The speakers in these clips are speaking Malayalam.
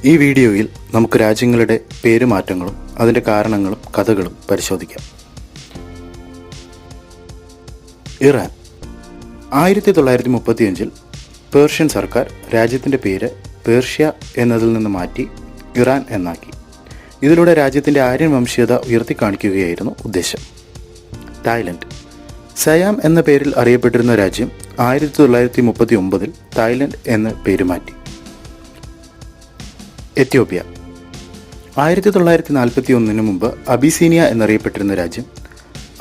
ഈ വീഡിയോയിൽ നമുക്ക് രാജ്യങ്ങളുടെ പേരുമാറ്റങ്ങളും അതിൻ്റെ കാരണങ്ങളും കഥകളും പരിശോധിക്കാം. ഇറാൻ 1935 പേർഷ്യൻ സർക്കാർ രാജ്യത്തിൻ്റെ പേര് പേർഷ്യ എന്നതിൽ നിന്ന് മാറ്റി ഇറാൻ എന്നാക്കി. ഇതിലൂടെ രാജ്യത്തിൻ്റെ ആര്യൻ വംശീയത ഉയർത്തിക്കാണിക്കുകയായിരുന്നു ഉദ്ദേശം. തായ്ലൻഡ് സയാം എന്ന പേരിൽ അറിയപ്പെട്ടിരുന്ന രാജ്യം 1939 തായ്ലൻഡ് എന്ന് പേരുമാറ്റി. എത്യോപ്യ 1941 മുമ്പ് അബിസീനിയ എന്നറിയപ്പെട്ടിരുന്ന രാജ്യം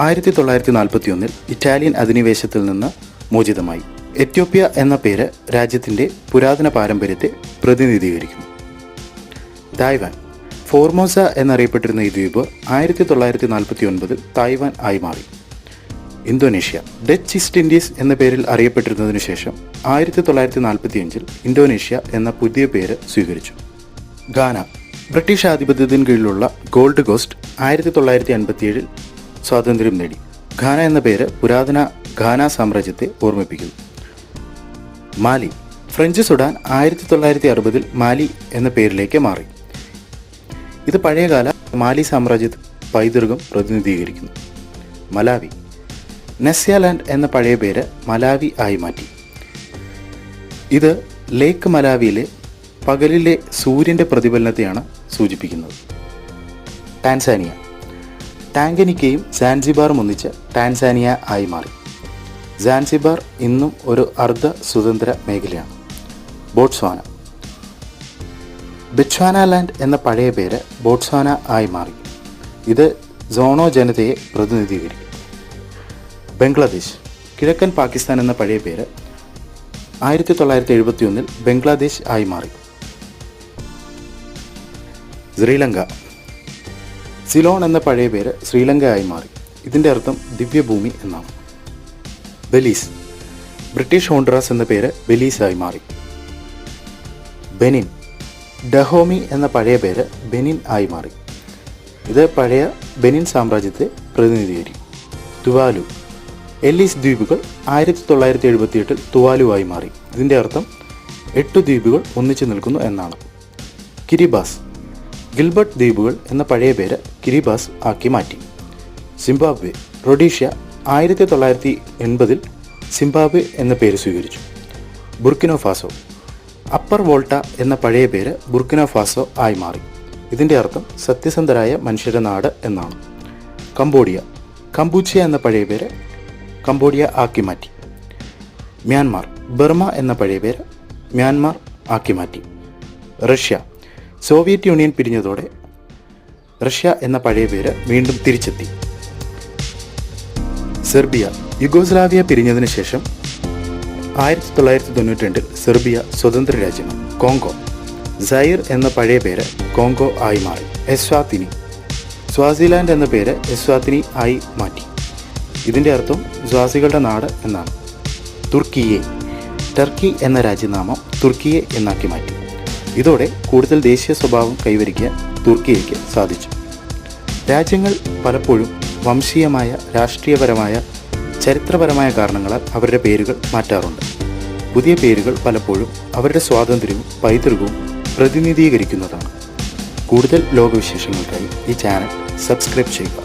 1941 ഇറ്റാലിയൻ അധിനിവേശത്തിൽ നിന്ന് മോചിതമായി. എത്യോപ്യ എന്ന പേര് രാജ്യത്തിൻ്റെ പുരാതന പാരമ്പര്യത്തെ പ്രതിനിധീകരിക്കുന്നു. തായ്വാൻ ഫോർമോസ എന്നറിയപ്പെട്ടിരുന്ന ഈ ദ്വീപ് 1949 തായ്വാൻ ആയി മാറി. ഇന്തോനേഷ്യ ഡച്ച് ഈസ്റ്റ് ഇൻഡീസ് എന്ന പേരിൽ അറിയപ്പെട്ടിരുന്നതിനു ശേഷം 1945 ഇന്തോനേഷ്യ എന്ന പുതിയ പേര് സ്വീകരിച്ചു. ഗാന ബ്രിട്ടീഷ് ആധിപത്യത്തിന് കീഴിലുള്ള ഗോൾഡ് കോസ്റ്റ് 1957 സ്വാതന്ത്ര്യം നേടി. ഘാന എന്ന പേര് പുരാതന ഘാന സാമ്രാജ്യത്തെ ഓർമ്മിപ്പിക്കുന്നു. മാലി ഫ്രഞ്ച് സുഡാൻ 1960 മാലി എന്ന പേരിലേക്ക് മാറി. ഇത് പഴയകാല മാലി സാമ്രാജ്യത്തെ പൈതൃകം പ്രതിനിധീകരിക്കുന്നു. മലാവി നെസ്യാലാൻഡ് എന്ന പഴയ പേര് മലാവി ആയി മാറ്റി. ഇത് ലേക്ക് മലാവിയിലെ പകലിലെ സൂര്യൻ്റെ പ്രതിഫലനത്തെയാണ് സൂചിപ്പിക്കുന്നത്. ടാൻസാനിയ ടാങ്കനിക്കയും സാൻസിബാറും ഒന്നിച്ച് ടാൻസാനിയ ആയി മാറി. സാൻസിബാർ ഇന്നും ഒരു അർദ്ധ സ്വതന്ത്ര മേഖലയാണ്. ബോട്സ്വാന ബെറ്റ്സ്വാനാലാൻഡ് എന്ന പഴയ പേര് ബോട്സ്വാന ആയി മാറി. ഇത് സോണോ ജനതയെ പ്രതിനിധീകരിക്കും. ബംഗ്ലാദേശ് കിഴക്കൻ പാകിസ്ഥാൻ എന്ന പഴയ പേര് 1971 ബംഗ്ലാദേശ് ആയി മാറി. ശ്രീലങ്ക സിലോൺ എന്ന പഴയ പേര് ശ്രീലങ്ക ആയി മാറി. ഇതിൻ്റെ അർത്ഥം ദിവ്യഭൂമി എന്നാണ്. ബെലീസ് ബ്രിട്ടീഷ് ഹോണ്ട്രാസ് എന്ന പേര് ബെലീസ് ആയി മാറി. ബെനിൻ ഡഹോമി എന്ന പഴയ പേര് ബെനിൻ ആയി മാറി. ഇത് പഴയ ബെനിൻ സാമ്രാജ്യത്തെ പ്രതിനിധീകരിക്കും. തുവാലു എല്ലീസ് ദ്വീപുകൾ 1978 തുവാലുവായി മാറി. ഇതിൻ്റെ അർത്ഥം 8 ദ്വീപുകൾ ഒന്നിച്ചു നിൽക്കുന്നു എന്നാണ്. കിരിബാസ് ഗിൽബർട്ട് ദ്വീപുകൾ എന്ന പഴയ പേര് കിരിബാസ് ആക്കി മാറ്റി. സിംബാബ്വെ റൊഡീഷ്യ 1980 സിംബാബ്വെ എന്ന പേര് സ്വീകരിച്ചു. ബുർക്കിനോ ഫാസോ അപ്പർ വോൾട്ട എന്ന പഴയ പേര് ബുർക്കിനോ ഫാസോ ആയി മാറി. ഇതിൻ്റെ അർത്ഥം സത്യസന്ധരായ മനുഷ്യരുടെ നാട് എന്നാണ്. കംബോഡിയ കംബൂച്ചിയ എന്ന പഴയ പേര് കംബോഡിയ ആക്കി മാറ്റി. മ്യാൻമാർ ബർമ എന്ന പഴയ പേര് മ്യാൻമാർ ആക്കി മാറ്റി. റഷ്യ സോവിയറ്റ് യൂണിയൻ പിരിഞ്ഞതോടെ റഷ്യ എന്ന പഴയ പേര് വീണ്ടും തിരിച്ചെത്തി. സെർബിയ യുഗോസ്ലാവിയ പിരിഞ്ഞതിന് ശേഷം 1992 സെർബിയ സ്വതന്ത്ര രാജ്യമാണ്. കോങ്കോ സൈർ എന്ന പഴയ പേര് കോങ്കോ ആയി മാറി. എസ്വാത്തിനി സ്വാസിലാൻഡ് എന്ന പേര് എസ്വാത്തിനി ആയി മാറ്റി. ഇതിൻ്റെ അർത്ഥം സ്വാസികളുടെ നാട് എന്നാണ്. തുർക്കിയെ ടർക്കി എന്ന രാജ്യനാമം തുർക്കിയെ എന്നാക്കി മാറ്റി. ഇതോടെ കൂടുതൽ ദേശീയ സ്വഭാവം കൈവരിക്കാൻ തുർക്കിയയ്ക്ക് സാധിച്ചു. രാജ്യങ്ങൾ പലപ്പോഴും വംശീയമായ, രാഷ്ട്രീയപരമായ, ചരിത്രപരമായ കാരണങ്ങളാൽ അവരുടെ പേരുകൾ മാറ്റാറുണ്ട്. പുതിയ പേരുകൾ പലപ്പോഴും അവരുടെ സ്വാതന്ത്ര്യവും പൈതൃകവും പ്രതിനിധീകരിക്കുന്നതാണ്. കൂടുതൽ ലോകവിശേഷങ്ങൾക്കായി ഈ ചാനൽ സബ്സ്ക്രൈബ് ചെയ്യുക.